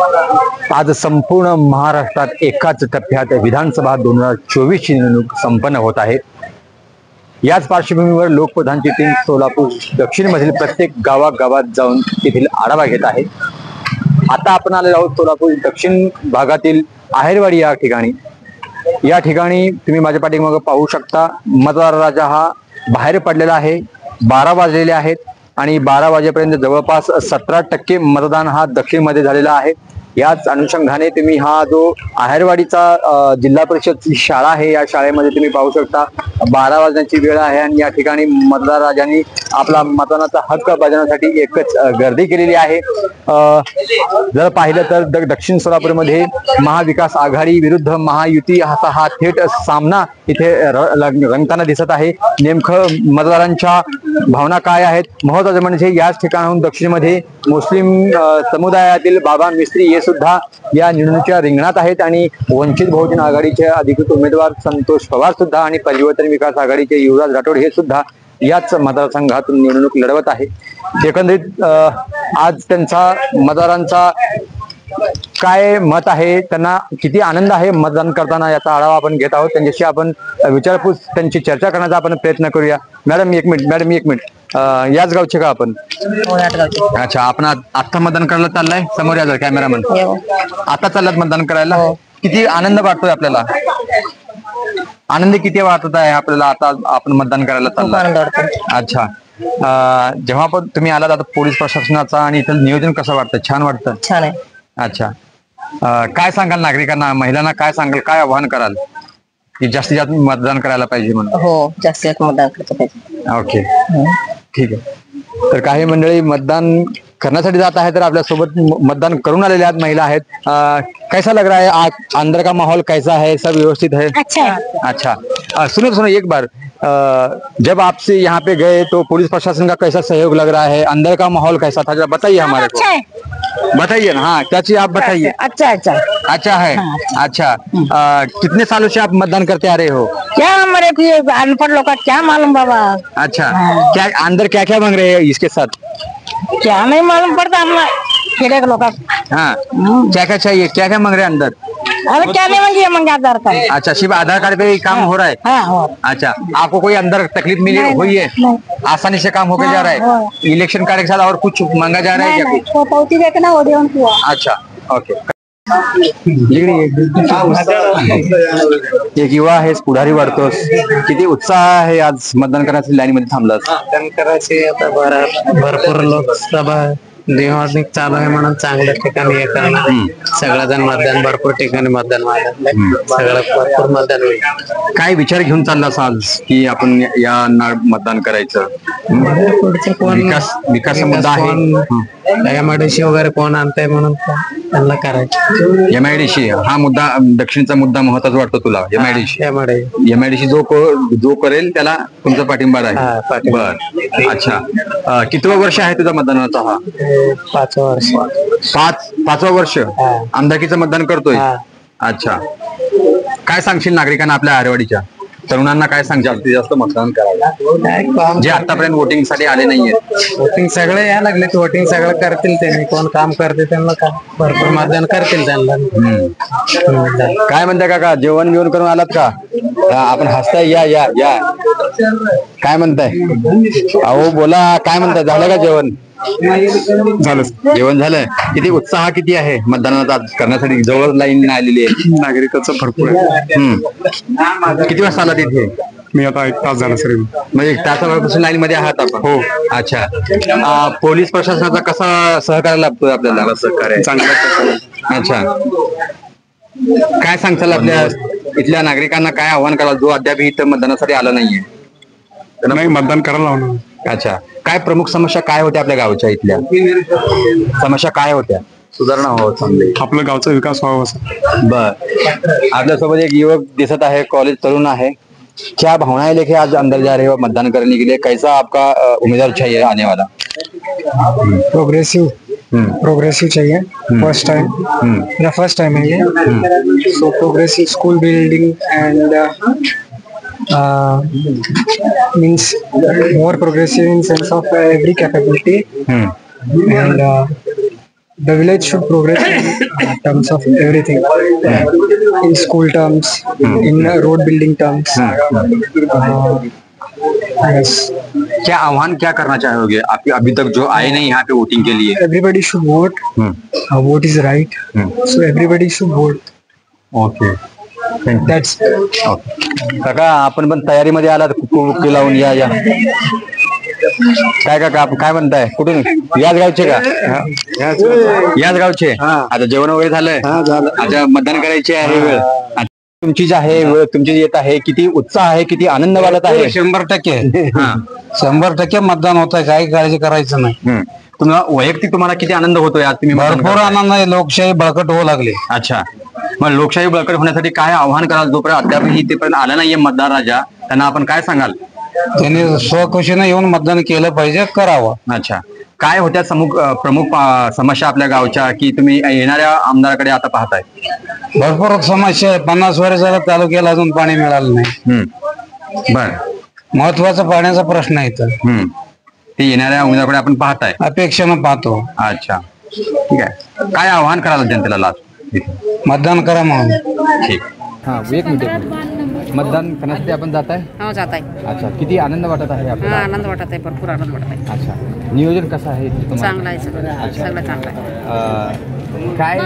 आज संपूर्ण महाराष्ट्रात एकाच टप्प्यात विधानसभा 2024 ची निवडणूक संपन्न होत आहे। याच पार्श्वभूमीवर लोकप्रधानची टीम सोलापूर दक्षिण मधील प्रत्येक गावागावात जाऊन तेथील आढावा घेत आहे। आता आपण आलेलो आहोत सोलापूर दक्षिण भागातील आहेरवाडी या ठिकाणी। या ठिकाणी तुम्ही माझ्या पाठीमागे पाहू शकता, मतदार राजा हा बाहेर पडलेला आहे। 12 वाजलेले आहेत आणि 12 वाजेपर्यंत जवळपास 17% मतदान हा दक्षिण मध्ये झालेला आहे। याच अनुषंगाने तुम्ही हा जो आहेरवाडीचा जिल्हा परिषद शाळा आहे, या शाळेमध्ये तुम्ही पाहू शकता 12 वाजण्याची वेळ आहे आणि या ठिकाणी मतदार राजांनी आपला मतदानाचा हक्क बजावण्यासाठी एकच गर्दी केलेली आहे। जर पाहिलं तर दक्षिण सोलापूरमध्ये महाविकास आघाडी विरुद्ध महायुती असा हा थेट सामना इथे रंगताना दिसत आहे। नेमकं मतदारांच्या भावना काय आहेत, महत्त्वाचं म्हणजे याच ठिकाणाहून दक्षिणमध्ये मुस्लिम समुदायातील बाबा मिस्त्री हे सुद्धा या निवडणुकीच्या रिंगणात आहेत आणि वंचित बहुजन आघाडीचे अधिकृत उमेदवार संतोष पवार सुद्धा आणि परिवर्तन विकास आघाडीचे युवराज राठोड हे सुद्धा याच मतदारसंघातून निवडणूक लढवत आहे। एकंदरीत आज त्यांचा मतदारांचा काय मत आहे, त्यांना किती आनंद आहे मतदान करताना, याचा आढावा आपण घेत आहोत। त्यांच्याशी आपण विचारपूस त्यांची चर्चा करण्याचा आपण प्रयत्न करूया। मॅडम एक मिनिट, याच गावचे का आपण? अच्छा, आपण आता मतदान करायला चाललाय? समोर या कॅमेरामन, आता चाललात मतदान करायला? किती आनंद वाटतोय आपल्याला? आनंद किती वाटत आहे आपल्याला आता आपण मतदान करायला चाललाय? अच्छा, जेव्हा पण तुम्ही आलात आता पोलीस प्रशासनाचा आणि इथं नियोजन कसं वाटतं? छान वाटतं? छान आहे। अच्छा, काय सांगाल नागरिकांना, महिलांना काय सांगाल, काय आव्हान कराल की जास्तीत जास्त मतदान करायला पाहिजे म्हणून? हो, जास्तीत जास्त मतदान करायला पाहिजे। ओके, ठीक आहे। तर काही मंडळी मतदान करण्यासाठी जात आहे, तर आपल्यासोबत मतदान करून आलेले आहेत, महिला आहेत। कैसा लग रहा है आज अंदर का माहौल कैसा है? सब व्यवस्थित है? अच्छा, सुनो एक बार, जब आपसे यहाँ पे गए तो पुलिस प्रशासन का कैसा सहयोग लग रहा है? अंदर का माहौल कैसा था, जरा बताइए हमारे को। बताइए ना, हाँ, क्या चीज आप बताइए। अच्छा है। अच्छा, कितने सालों से आप मतदान करते आ रहे हो? क्या हमारे को अनपढ़ लोग का क्या मालूम बाबा। अच्छा, क्या अंदर क्या क्या मांग रहे हैं इसके साथ? क्या नहीं मालूम पड़ता हम लोग। हाँ, क्या क्या चाहिए, क्या क्या मांग रहे हैं अंदर? अरे क्या नहीं मांगिए, मंगे आधार कार्ड। अच्छा, सिर्फ आधार कार्ड पे ही काम हो रहा है? हाँ। अच्छा, आपको कोई अंदर तकलीफ मिली हुई है? आसानी से काम होके जा रहा है? इलेक्शन कार्ड के साथ और कुछ मांगा जा रहा है क्या कुछ? अच्छा, ओके। एक युवा आहेस, पुढारी वाढतोस, किती उत्साह आहे आज मतदान करण्यासाठी लाईन मध्ये थांबलास? मतदान करायचे आता भरपूर लोकसभा निवडणूक चालू आहे म्हणून चांगल्या ठिकाणी हे करणं, सगळेजण मतदान, भरपूर ठिकाणी मतदान सगळं भरपूर मतदान होईल। काय विचार घेऊन चाललास आज की आपण या मतदान करायचं? विकास मुद्दा आहे, एमआयडीसी वगैरे कोण आणताय म्हणून त्यांना करायचं। एमआयडीसी हा मुद्दा, दक्षिणचा मुद्दा महत्वाचा वाटतो तुला? एमआयडीसी जो करेल त्याला तुमचा पाठिंबा आहे? बर, अच्छा, कितवं वर्ष आहे तुझा मतदानाचा? हा 5वं वर्ष। 5वं वर्ष आमदारकीचं मतदान करतोय? अच्छा, काय सांगशील नागरिकांना आपल्या आहेरवाडीच्या तरुणांना, काय सांग जास्तीत जास्त मतदान करायला, जे आतापर्यंत वोटिंग साठी आले नाहीये? वोटिंग सगळे यायला लागले, वोटिंग सगळं करतील त्यांनी, कोण काम करते त्यांना का भरपूर मतदान करतील त्यांना। काय म्हणताय काका, जेवण बिवण करून आलात का? आपण हसताय, या या या, काय म्हणताय? अहो बोला, काय म्हणताय, झालं का जेवण? झालं, जेवण झालं। किती उत्साह किती आहे मतदानाचा करण्यासाठी? जवळ लाईन आलेली आहे, नागरिकाचं भरपूर आहे। किती वाजता आला तिथे? मी आता 1 तास झाला सर, म्हणजे 1 तासापासून लाईन मध्ये आहात आपण? हो। अच्छा, पोलीस प्रशासनाचा कसा सहकार्य लाभतोय आपल्याला? सहकार्य चांगला। अच्छा, काय सांगताल आपल्या इथल्या नागरिकांना, काय आव्हान कराल जो अद्याप इथं मतदानासाठी आला नाहीये? नाही, मतदान करायला लावणार। अच्छा, काय प्रमुख समस्या काय होत्या आपल्या गावच्या? इथल्या समस्या काय होत्या? सुधारणा व्हावं, चांगली आपलं गावचा विकास व्हावा। बर, आपल्यासोबत एक युवक दिसत आहे, कॉलेज तरुण आहे। क्या भावनाएं लेके आज अंदर जा रहे हो मतदान करने के लिए? कैसा आपका उम्मीदवार चाहिए आने वाला? प्रोग्रेसिव चाहिए। फर्स्ट टाइम, मेरा फर्स्ट टाइम है ये। So progressive school building end means more progressive in sense of every capability and the village should progress in terms of everything, in school terms, in road building terms. Yes, क्या आह्वान क्या करना चाहोगे आप अभी तक जो आए नहीं यहाँ पे वोटिंग के लिए? everybody should vote. Vote is right, so everybody should vote. Okay That's काका आपण पण तयारीमध्ये आलात कुकी लावून या या काय काका आपण काय म्हणताय कुठून याच गावचे का याच गावचे आता जेवण वगैरे झालंय आता मतदान करायचे आहे वेळ आता तुमची जी आहे वेळ तुमची येत आहे किती उत्साह आहे किती आनंद वाटत आहे? 100% मतदान होत आहे काही काळजी करायचं नाही तुम्हाला वैयक्तिक तुम्हाला किती आनंद होतोय आज तुम्ही मतदान भरपूर करताय? आनंद आहे लोकशाही बळकट होऊ लागली अच्छा मग लोकशाही बळकट होण्यासाठी काय आव्हान कराल जोपर्यंत अद्यापही तेपर्यंत आला नाहीये मतदार राजा त्यांना आपण काय सांगाल? त्यांनी स्वखुशीने येऊन मतदान केलं पाहिजे करावं अच्छा काय होत्या प्रमुख समस्या आपल्या गावच्या की तुम्ही येणाऱ्या आमदाराकडे आता पाहताय? भरपूर समस्या आहे 50 वर्षाला तालुक्याला अजून पाणी मिळालं नाही बर महत्वाचा पाण्याचा प्रश्न आहे इथं ते येणाऱ्या उमेदवाराकडे आपण पाहताय? अपेक्षेनं पाहतो अच्छा ठीक आहे काय आव्हान कराल जनतेला लास्ट मतदान करा म्हणून ठीक हा एक मिनिट मतदान करण्यासाठी आपण जात आहे? हो जात आहे. अच्छा किती आनंद वाटत आहे आपल्याला? आनंद वाटत आहे, भरपूर आनंद वाटत आहे. अच्छा नियोजन कसं आहे तुम्हाला? चांगलं आहे सगळं, सगळं चांगलं आहे. काय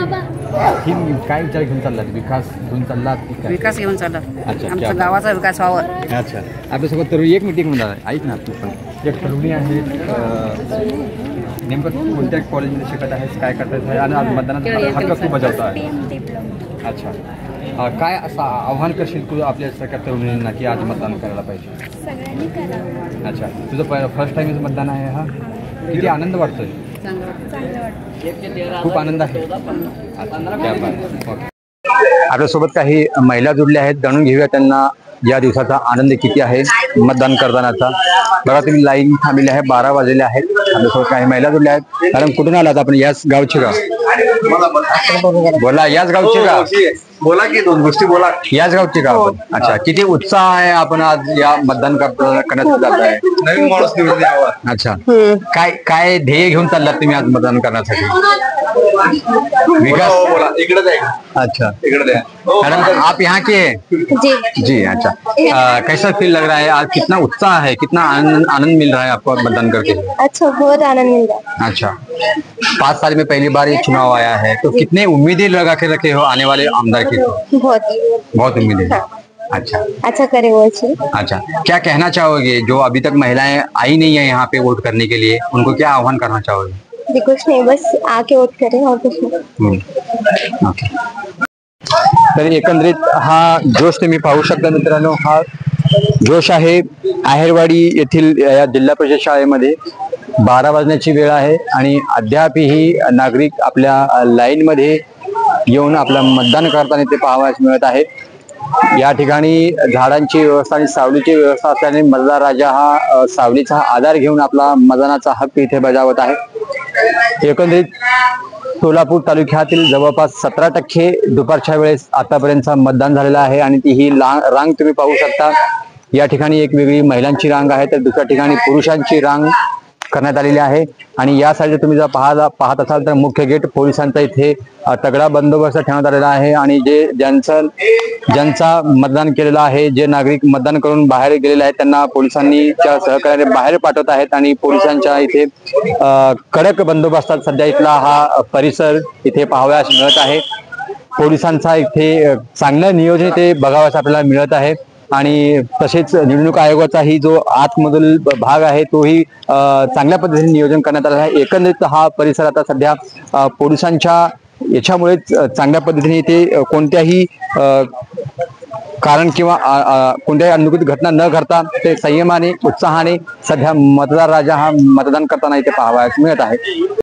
काय विचार घेऊन चाललात? विकास घेऊन चाललात की काय? विकास घेऊन चालला अच्छा, आमच्या क्या गावाचा विकास व्हावा. अच्छा आपल्यासोबत तरुण एक मिटिंग म्हणून आहे ऐक ना तू पण एक तरुणी आहे नेमकं कोणत्या कॉलेजमध्ये शिकत आहेस काय करत आहे आणि आज मतदानाचा हक्क तू बजावता आहे? अच्छा काय असं आव्हान करशील तू आपल्या सगळ्या तरुणींना की आज मतदान करायला पाहिजे? सगळ्यांनी करावं. अच्छा तुझं फर्स्ट टाइम मतदान आहे हा किती आनंद वाटतोय? चांगलं वाटतं. खूप आनंद आहे. आपल्यासोबत काही महिला जुडल्या आहेत जाणून घेऊया त्यांना या दिवसाचा आनंद किती आहे मतदान करतानाचा. बघा तुम्ही लाईन थांबलेली आहे 12 वाजलेले आहेत. आपल्यासोबत काही महिला जुडल्या आहेत. कारण कुठून आलात आपण? याच गावचे का? बोला याच गावचे का? बोला की दोन गोष्टी बोला. याच गावचे का आपण? अच्छा किती उत्साह आहे आपण आज या मतदान करण्यात जात आहे? नवीन माणूस निवडून यावा. अच्छा काय काय ध्येय घेऊन चाललात तुम्ही आज मतदान करण्यासाठी? विकास बोला इकडे द्या. अच्छा इकडे द्या. मैडम आप यहाँ के हैं? जी जी अच्छा कैसा फील लग रहा है आज? कितना उत्साह है कितना आनंद मिल रहा है आपको मतदान करके? अच्छा, बहुत आनंद मिल रहा अच्छा 5 साल में पहली बार ये चुनाव आया है तो कितने उम्मीदें लगा के रखे हो आने वाले आमदार की? है. बहुत उम्मीदें हैं. अच्छा अच्छा करे वो अच्छी. अच्छा क्या कहना चाहोगे जो अभी तक महिलाएं आई नहीं है यहाँ पे वोट करने के लिए उनको क्या आह्वान करना चाहोगे? जी कुछ नहीं, बस आके वोट करें और कुछ नहीं. ओके तर एकंदरीत हा जोश तुम्ही पाहू शकता मित्रांनो. हा जोश आहे आहेरवाडी येथील या जिल्हा परिषद शाळेमध्ये. 12 वाजण्याची वेळ आहे आणि अद्यापही नागरिक आपल्या लाईन मध्ये येऊन आपलं मतदान करताना ते पाहावयास मिळत आहे. या ठिकाणी झाडांची व्यवस्था आणि सावलीची व्यवस्था असल्याने मतदार राजा हा सावलीचा आधार घेऊन आपला मतदानाचा हक्क इथे बजावत आहे. एकंदरीत सोलापूर तालुक्यातील जवळपास 17% दुपारच्या वेळेस आतापर्यंत मतदान झालेलं आहे आणि ती ही रांग तुम्ही पाहू शकता. या ठिकाणी एक वेगळी महिलांची रांग आहे तर दुसऱ्या ठिकाणी पुरुषांची रांग करण्यात आलेली आहे. आणि या साईडला तुम्ही जर पाहत असाल तर मुख्य गेट पोलिसांचा इथे तगडा बंदोबस्त ठेवण्यात आलेला आहे. आणि ज्यांचा मतदान केलेलं आहे जे नागरिक मतदान करून बाहेर गेलेले आहेत त्यांना पोलिसांनी च्या सहकार्याने बाहेर पाठवत आहेत. आणि पोलिसांच्या इथे कडक बंदोबस्तात सध्या इथला हा परिसर इथे पाहावयास मिळत आहे. पोलिसांचा इथे चांगलं नियोजन इथे बघावयास आपल्याला मिळत आहे. आणि तसेच निवडणूक आयोगाचाही जो आतमधील भाग आहे तोही चांगल्या पद्धतीने नियोजन करण्यात आला आहे. एकंदरीत हा परिसर आता सध्या पोलिसांच्या याच्यामुळेच चांगल्या पद्धतीने इथे कोणत्याही कारण किंवा कोणत्याही अनुचित घटना न घडता ते संयमाने उत्साहाने सध्या मतदार राजा हा मतदान करताना इथे पाहावयास मिळत आहे.